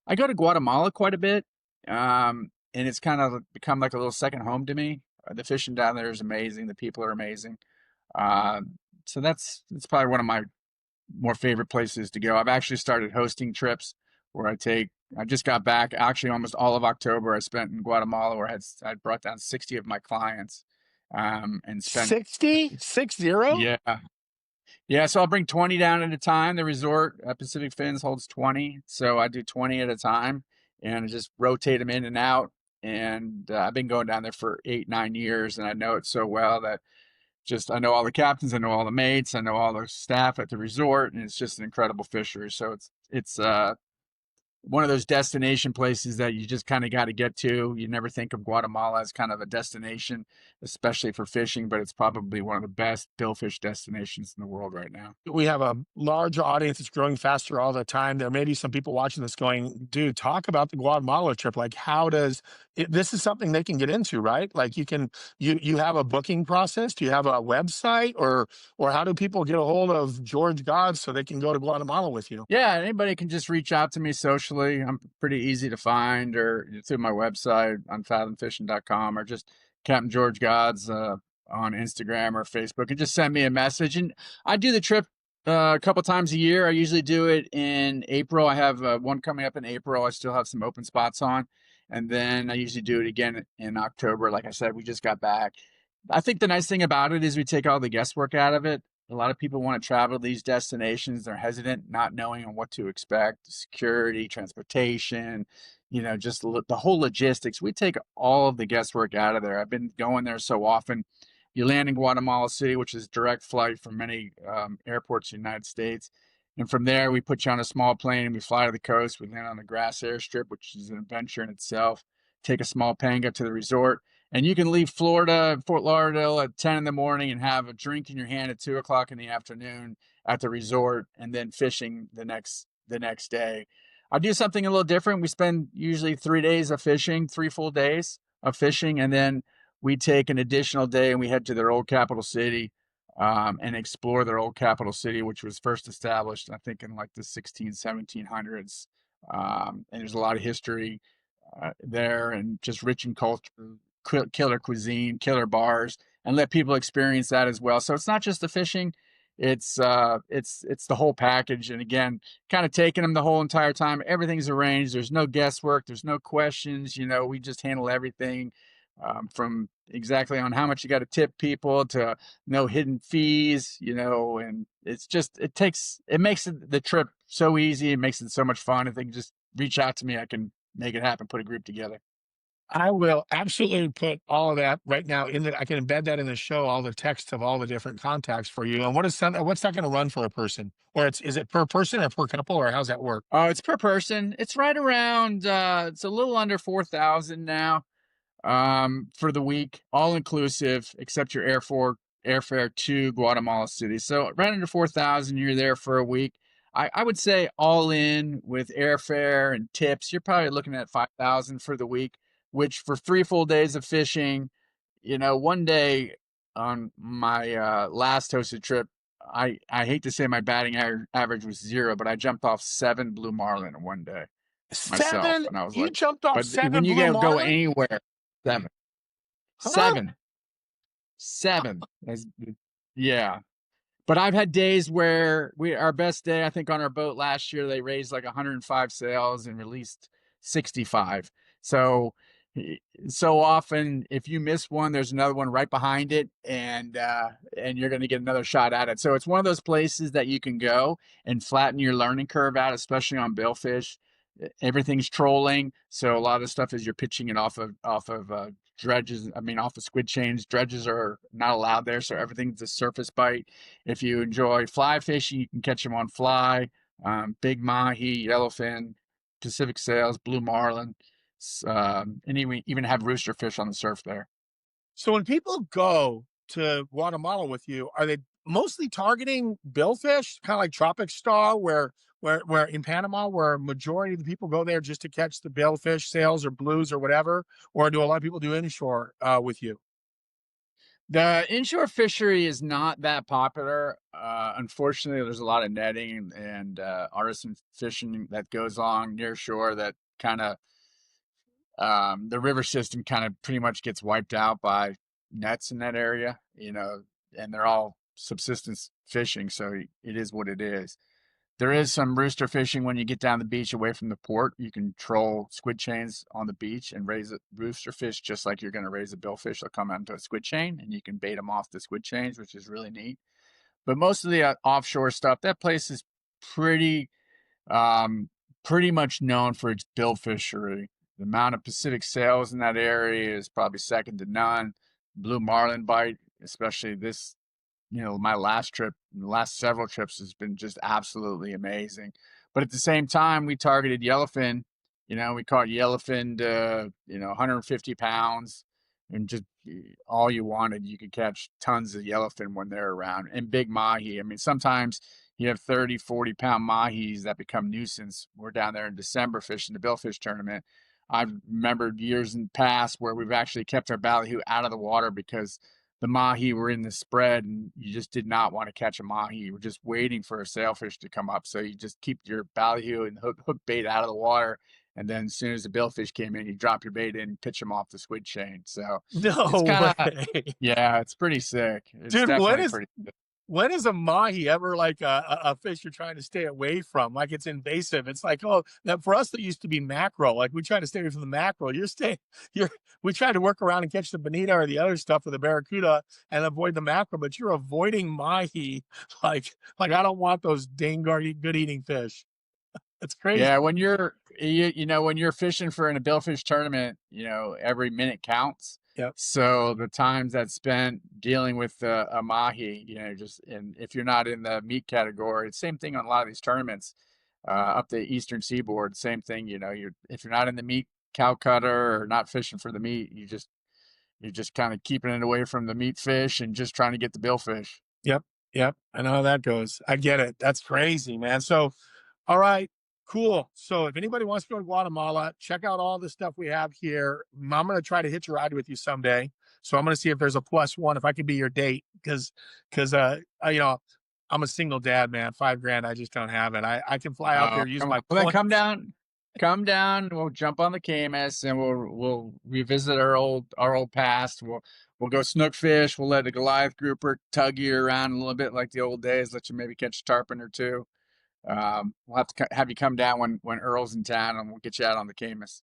I go to Guatemala quite a bit, and it's kind of become like a little second home to me. The fishing down there is amazing. The people are amazing. So that's probably one of my more favorite places to go. I've actually started hosting trips where I just got back. Actually, almost all of October I spent in Guatemala, where I brought down 60 of my clients, and spent 60, 60? yeah. Yeah, so I'll bring 20 down at a time. The resort, Pacific Fins, holds 20. So I do 20 at a time and I just rotate them in and out. And I've been going down there for 8, 9 years, and I know it so well that just I know all the captains, I know all the mates, I know all the staff at the resort, and it's just an incredible fishery. So it's one of those destination places that you just kind of got to get to. You never think of Guatemala as kind of a destination, especially for fishing, but it's probably one of the best billfish destinations in the world right now. We have a large audience that's growing faster all the time. There may be some people watching this going, dude, talk about the Guatemala trip. Like, how does this is something they can get into, right? Like you have a booking process. Do you have a website or how do people get a hold of George Goddard so they can go to Guatemala with you? Yeah, anybody can just reach out to me socially. I'm pretty easy to find, or through my website on fathomfishing.com, or just Captain George Goddz on Instagram or Facebook, and just send me a message. And I do the trip a couple times a year. I usually do it in April. I have one coming up in April. I still have some open spots on. And then I usually do it again in October. Like I said, we just got back. I think the nice thing about it is we take all the guesswork out of it. A lot of people want to travel to these destinations. They're hesitant, not knowing what to expect, security, transportation, just the whole logistics. We take all of the guesswork out of there. I've been going there so often. You land in Guatemala City, which is direct flight from many airports in the United States. And from there, we put you on a small plane and we fly to the coast. We land on the grass airstrip, which is an adventure in itself. Take a small panga to the resort, and you can leave Florida, Fort Lauderdale at 10 in the morning and have a drink in your hand at 2 o'clock in the afternoon at the resort, and then fishing the next day. I do something a little different. We spend usually 3 days of fishing, 3 full days of fishing, and then we take an additional day and we head to their old capital city, and explore their old capital city, which was first established, I think, in like the 1700s. And there's a lot of history there, and just rich in culture, killer cuisine, killer bars, and let people experience that as well. So it's not just the fishing; it's the whole package. And again, kind of taking them the whole entire time. Everything's arranged. There's no guesswork. There's no questions. We just handle everything, from exactly on how much you got to tip people to no hidden fees. And it makes the trip so easy. It makes it so much fun. If they can just reach out to me, I can make it happen, put a group together. I will absolutely put all of that right now I can embed that in the show, all the text of all the different contacts for you. And what's that going to run for a person? Or is it per person or per couple or how's that work? Oh, it's per person. It's right around, it's a little under 4,000 now, for the week, all inclusive, except your airfare to Guatemala City. So right under 4,000, you're there for a week. I would say all in with airfare and tips, you're probably looking at 5,000 for the week, which for 3 full days of fishing, one day on my last hosted trip, I hate to say my batting average was 0, but I jumped off 7 blue marlin in one day myself, Seven? and I was You like, jumped off but seven when you blue go marlin? anywhere, seven, Huh? seven, seven, yeah. But I've had days where our best day, I think on our boat last year, they raised like 105 sails and released 65. So, so often if you miss one, there's another one right behind it, and you're going to get another shot at it. So it's one of those places that you can go and flatten your learning curve out, especially on billfish. Everything's trolling, so a lot of stuff is you're pitching it off of dredges. I mean, off of squid chains. Dredges are not allowed there, so everything's a surface bite. If you enjoy fly fishing, you can catch them on fly. Big mahi, yellowfin, Pacific sails, blue marlin, and even have rooster fish on the surf there. So when people go to Guatemala with you, are they mostly targeting billfish, kind of like Tropic Star, where in Panama, where majority of the people go there just to catch the billfish, sails or blues or whatever, or do a lot of people do inshore with you? The inshore fishery is not that popular. Unfortunately, there's a lot of netting and artisan fishing that goes on near shore that kind of the river system kind of pretty much gets wiped out by nets in that area, and they're all subsistence fishing, so it is what it is. There is some rooster fishing when you get down the beach away from the port. You can troll squid chains on the beach and raise a rooster fish just like you're going to raise a billfish. They'll come onto a squid chain and you can bait them off the squid chains, which is really neat. But most of the offshore stuff, that place is pretty um, pretty much known for its bill fishery. The amount of Pacific sails in that area is probably second to none. Blue marlin bite, especially this, my last trip, the last several trips has been just absolutely amazing. But at the same time, we targeted yellowfin. We caught yellowfin to, 150 pounds and just all you wanted. You could catch tons of yellowfin when they're around and big mahi. I mean, sometimes you have 30, 40 pound mahis that become nuisance. We're down there in December fishing the billfish tournament. I've remembered years in the past where we've actually kept our ballyhoo out of the water because the mahi were in the spread and you just did not want to catch a mahi. You were just waiting for a sailfish to come up. So you just keep your ballyhoo and hook bait out of the water. And then as soon as the billfish came in, you drop your bait in and pitch them off the squid chain. So it's No kind of, way. yeah, it's pretty sick. It's Dude, definitely pretty sick. when is a mahi ever like a fish you're trying to stay away from? Like it's invasive. It's like, oh, that for us that used to be mackerel. Like we try to stay away from the mackerel. You're we try to work around and catch the bonita or the other stuff for the barracuda and avoid the mackerel, but you're avoiding mahi. Like I don't want those dang good eating fish. That's Yeah, crazy. when you're fishing for in a billfish tournament, every minute counts. Yep. So the times that's spent dealing with a mahi, just and if you're not in the meat category, it's same thing on a lot of these tournaments up the eastern seaboard. Same thing, if you're not in the meat cow cutter or not fishing for the meat, you're just kind of keeping it away from the meat fish and just trying to get the billfish. Yep. Yep. I know how that goes. I get it. That's crazy, man. So, all right, cool. So, if anybody wants to go to Guatemala, check out all the stuff we have here. I'm going to try to hitch a ride with you someday. So, I'm going to see if there's a plus one, if I could be your date, because I'm a single dad, man. 5 grand, I just don't have it. I can fly out there, use Come on. my Well, then points. come down. We'll jump on the Camus and we'll revisit our old past. We'll go snook fish. We'll let the Goliath grouper tug you around a little bit like the old days. Let you maybe catch a tarpon or two. We'll have to have you come down when Earl's in town, and we'll get you out on the Camus.